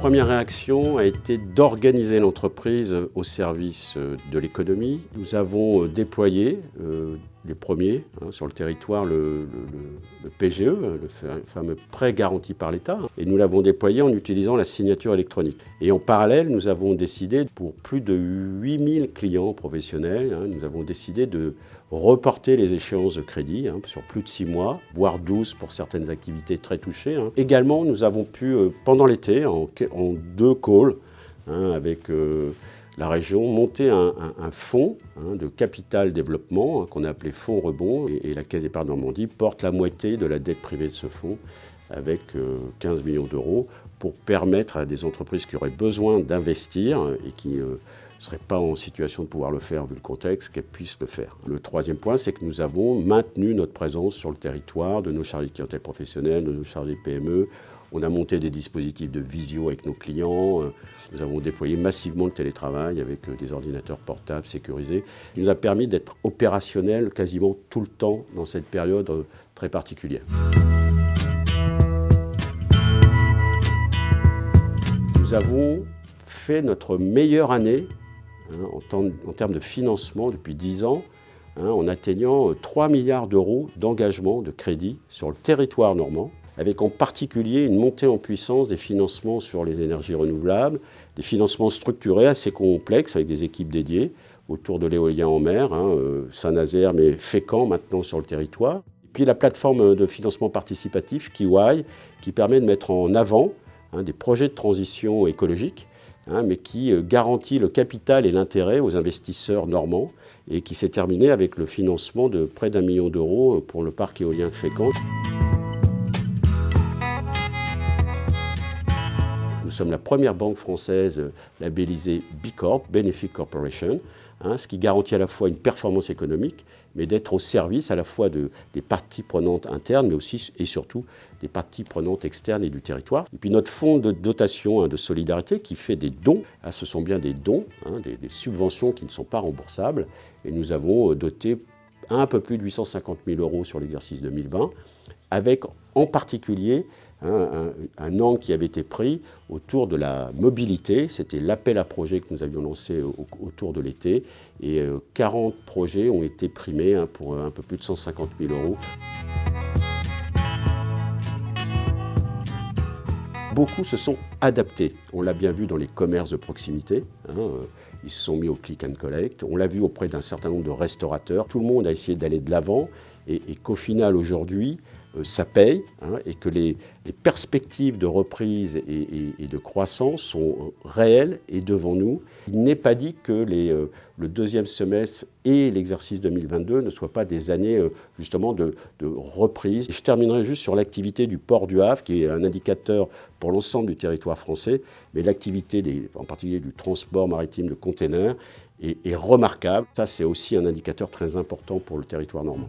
première réaction a été d'organiser l'entreprise au service de l'économie. Nous avons déployé les premiers sur le territoire le PGE, le fameux prêt garanti par l'État. Et nous l'avons déployé en utilisant la signature électronique. Et en parallèle, nous avons décidé, pour plus de 8000 clients professionnels, nous avons décidé de reporter les échéances de crédit sur plus de 6 mois, voire 12 pour certaines activités très touchées. Également, nous avons pu, pendant l'été, en 2 calls avec la région, monter un fonds de capital développement qu'on a appelé Fonds Rebond. Et la Caisse d'épargne Normandie porte la moitié de la dette privée de ce fonds avec 15 millions d'euros pour permettre à des entreprises qui auraient besoin d'investir et qui ne seraient pas en situation de pouvoir le faire vu le contexte, qu'elles puissent le faire. Le troisième point, c'est que nous avons maintenu notre présence sur le territoire de nos chargés de clientèle professionnelle, de nos chargés de PME. On a monté des dispositifs de visio avec nos clients. Nous avons déployé massivement le télétravail avec des ordinateurs portables sécurisés. Il nous a permis d'être opérationnels quasiment tout le temps dans cette période très particulière. Nous avons fait notre meilleure année en termes de financement depuis 10 ans, en atteignant 3 milliards d'euros d'engagement de crédit sur le territoire normand, avec en particulier une montée en puissance des financements sur les énergies renouvelables, des financements structurés assez complexes avec des équipes dédiées autour de l'éolien en mer, Saint-Nazaire, mais Fécamp maintenant sur le territoire. Et puis la plateforme de financement participatif, Kiwai, qui permet de mettre en avant des projets de transition écologique, mais qui garantit le capital et l'intérêt aux investisseurs normands et qui s'est terminé avec le financement de près d'1 million d'euros pour le parc éolien de Fécamp. Nous sommes la première banque française labellisée B Corp, Benefit Corporation, ce qui garantit à la fois une performance économique, mais d'être au service à la fois des parties prenantes internes, mais aussi et surtout des parties prenantes externes et du territoire. Et puis notre fonds de dotation de solidarité qui fait des dons, ce sont bien des dons, des subventions qui ne sont pas remboursables, et nous avons doté un peu plus de 850 000 euros sur l'exercice 2020, avec en particulier un angle qui avait été pris autour de la mobilité. C'était l'appel à projets que nous avions lancé autour de l'été. Et 40 projets ont été primés pour un peu plus de 150 000 euros. Beaucoup se sont adaptés. On l'a bien vu dans les commerces de proximité. Ils se sont mis au click and collect. On l'a vu auprès d'un certain nombre de restaurateurs. Tout le monde a essayé d'aller de l'avant et qu'au final, aujourd'hui, ça paye et que les perspectives de reprise et de croissance sont réelles et devant nous. Il n'est pas dit que le deuxième semestre et l'exercice 2022 ne soient pas des années justement de reprise. Et je terminerai juste sur l'activité du port du Havre, qui est un indicateur pour l'ensemble du territoire français, mais l'activité en particulier du transport maritime de containers est remarquable. Ça, c'est aussi un indicateur très important pour le territoire normand.